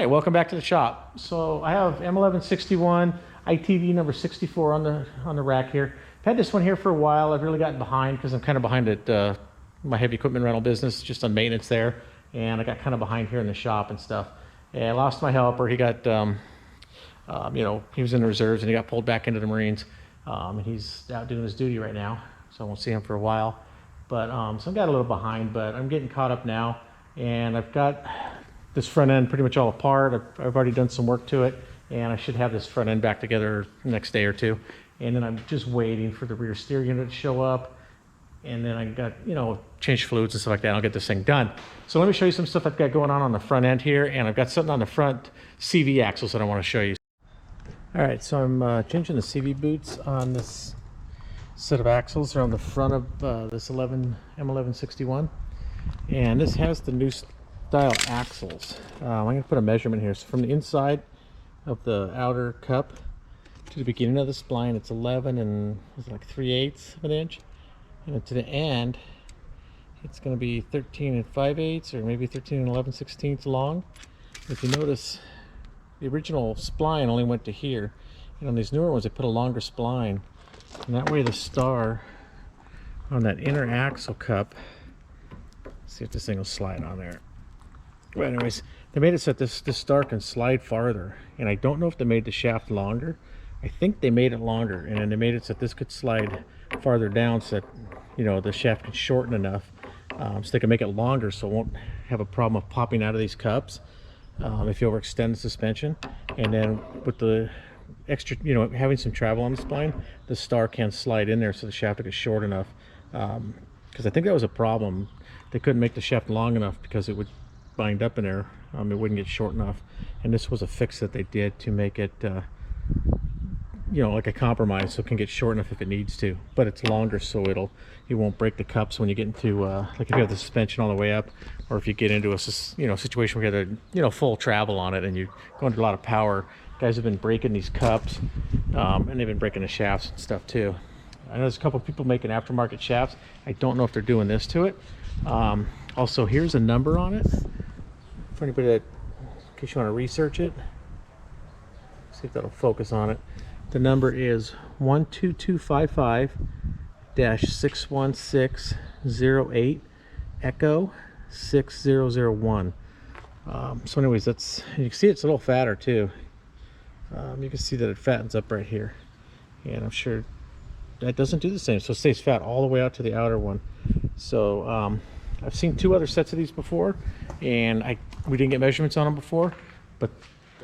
Alright, welcome back to the shop. So I have M1161 ITV number 64 on the rack here. I've had this one here for a while. I've really gotten behind because I'm kind of behind at my heavy equipment rental business, just on maintenance there. And I got kind of behind here in the shop and stuff. And I lost my helper. He got, you know, he was in the reserves and he got pulled back into the Marines. And he's out doing his duty right now, so I won't see him for a while. But so I got a little behind, but I'm getting caught up now. And I've got this front end pretty much all apart. I've already done some work to it, and I should have this front end back together the next day or two. And then I'm just waiting for the rear steer unit to show up. And then I got, you know, change fluids and stuff like that. I'll get this thing done. So let me show you some stuff I've got going on the front end here. And I've got something on the front CV axles that I want to show you. All right, so I'm changing the CV boots on this set of axles. They're on the front of this M1161. And this has the new style axles. I'm going to put a measurement here. So from the inside of the outer cup to the beginning of the spline, it's 11 and it's like 3/8 of an inch. And to the end, it's going to be 13 5/8 or maybe 13 11/16 long. If you notice, the original spline only went to here. And on these newer ones, they put a longer spline. And that way the star on that inner axle cup, let's see if this thing will slide on there. But anyways, they made it so that this star can slide farther. And I don't know if they made the shaft longer. I think they made it longer. And then they made it so that this could slide farther down so that, you know, the shaft can shorten enough. So they can make it longer so it won't have a problem of popping out of these cups if you overextend the suspension. And then with the extra, you know, having some travel on the spline, the star can slide in there so the shaft will get short enough. Because I think that was a problem. They couldn't make the shaft long enough because it would bind up in there. It wouldn't get short enough. And this was a fix that they did to make it, you know, like a compromise, so it can get short enough if it needs to. But it's longer so it won't break the cups when you get into, like if you have the suspension all the way up, or if you get into a, you know, situation where you have, you know, full travel on it and you go under a lot of power. Guys have been breaking these cups, and they've been breaking the shafts and stuff too. I know there's a couple of people making aftermarket shafts. I don't know if they're doing this to it. Also, here's a number on it for anybody that, in case you want to research it. See if that'll focus on it. The number is 12255-61608 Echo 6001. So anyways, that's, you can see it's a little fatter too. You can see that it fattens up right here, and I'm sure that doesn't do the same, so it stays fat all the way out to the outer one. So I've seen two other sets of these before, and we didn't get measurements on them before, but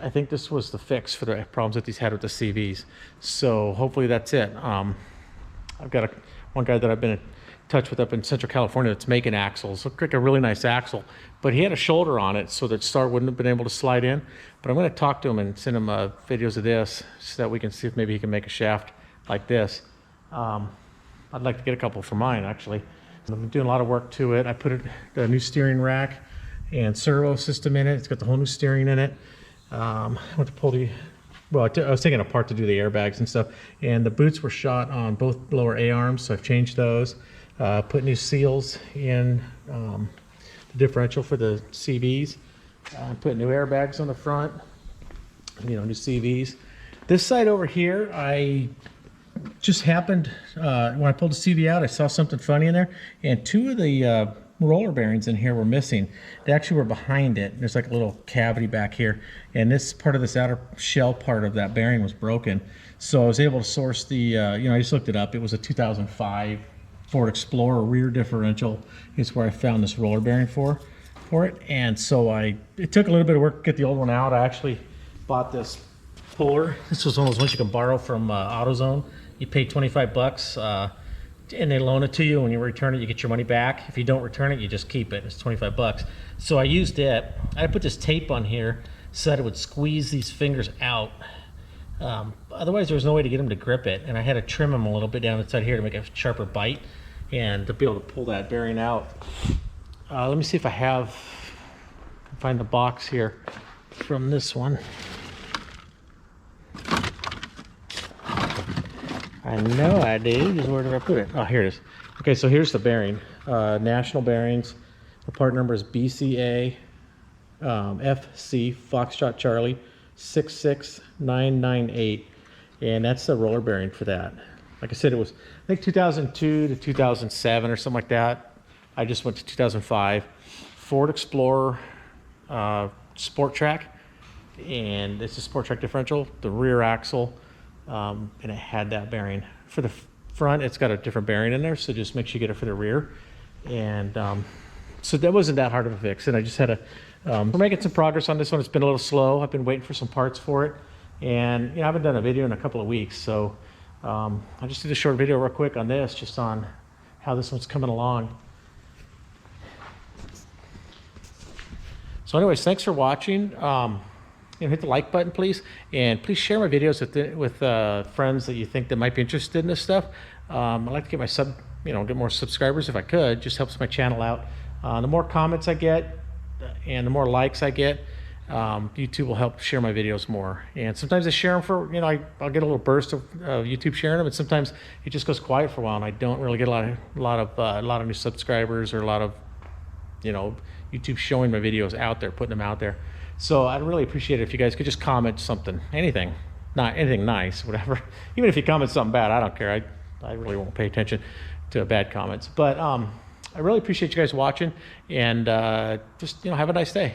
I think this was the fix for the problems that these had with the CVs. So hopefully that's it. I've got one guy that I've been in touch with up in Central California that's making axles. Looked like a really nice axle, but he had a shoulder on it so that star wouldn't have been able to slide in. But I'm going to talk to him and send him videos of this so that we can see if maybe he can make a shaft like this. I'd like to get a couple for mine, actually. I've been doing a lot of work to it. I put a new steering rack and servo system in it. It's got the whole new steering in it. I went to pull well, I was taking it apart to do the airbags and stuff, and the boots were shot on both lower A-arms, so I've changed those. Put new seals in the differential for the CVs. Put new airbags on the front, you know, new CVs. This side over here, I just happened, when I pulled the CV out, I saw something funny in there, and two of the roller bearings in here were missing. They actually were behind it. There's like a little cavity back here, and this part of this outer shell part of that bearing was broken. So I was able to source the, you know, I just looked it up. It was a 2005 Ford Explorer rear differential is where I found this roller bearing for it. And so it took a little bit of work to get the old one out. I actually bought this puller. This was one of those ones you can borrow from AutoZone. You pay 25 bucks. And they loan it to you. When you return it, you get your money back. If you don't return it, you just keep it. It's 25 bucks. So I used it. I put this tape on here so that it would squeeze these fingers out. Otherwise, there was no way to get them to grip it. And I had to trim them a little bit down inside here to make a sharper bite and to be able to pull that bearing out. Let me see if I find the box here from this one. I know I do. Just where did I put it? Oh, here it is. Okay, so here's the bearing. National bearings. The part number is BCA FC Foxtrot Charlie 66998, and that's the roller bearing for that. Like I said, it was, I think, 2002 to 2007 or something like that. I just went to 2005. Ford Explorer Sport Track, and it's a Sport Track differential, the rear axle, and it had that bearing. For the front, it's got a different bearing in there, so just make sure you get it for the rear. And so that wasn't that hard of a fix, and I just had to, we're making some progress on this one. It's been a little slow. I've been waiting for some parts for it, and you know, I haven't done a video in a couple of weeks, so I'll just do a short video real quick on this, just on how this one's coming along. So anyways, thanks for watching. You know, hit the like button, please, and please share my videos with friends that you think that might be interested in this stuff. I'd like to get my get more subscribers if I could. Just helps my channel out. The more comments I get and the more likes I get, YouTube will help share my videos more. And sometimes I share them for, I'll get a little burst of YouTube sharing them, and sometimes it just goes quiet for a while, and I don't really get a lot of new subscribers, or a lot of, YouTube showing my videos out there, putting them out there. So I'd really appreciate it if you guys could just comment something, anything, not anything nice, whatever. Even if you comment something bad, I don't care. I really won't pay attention to bad comments. But I really appreciate you guys watching, and just have a nice day.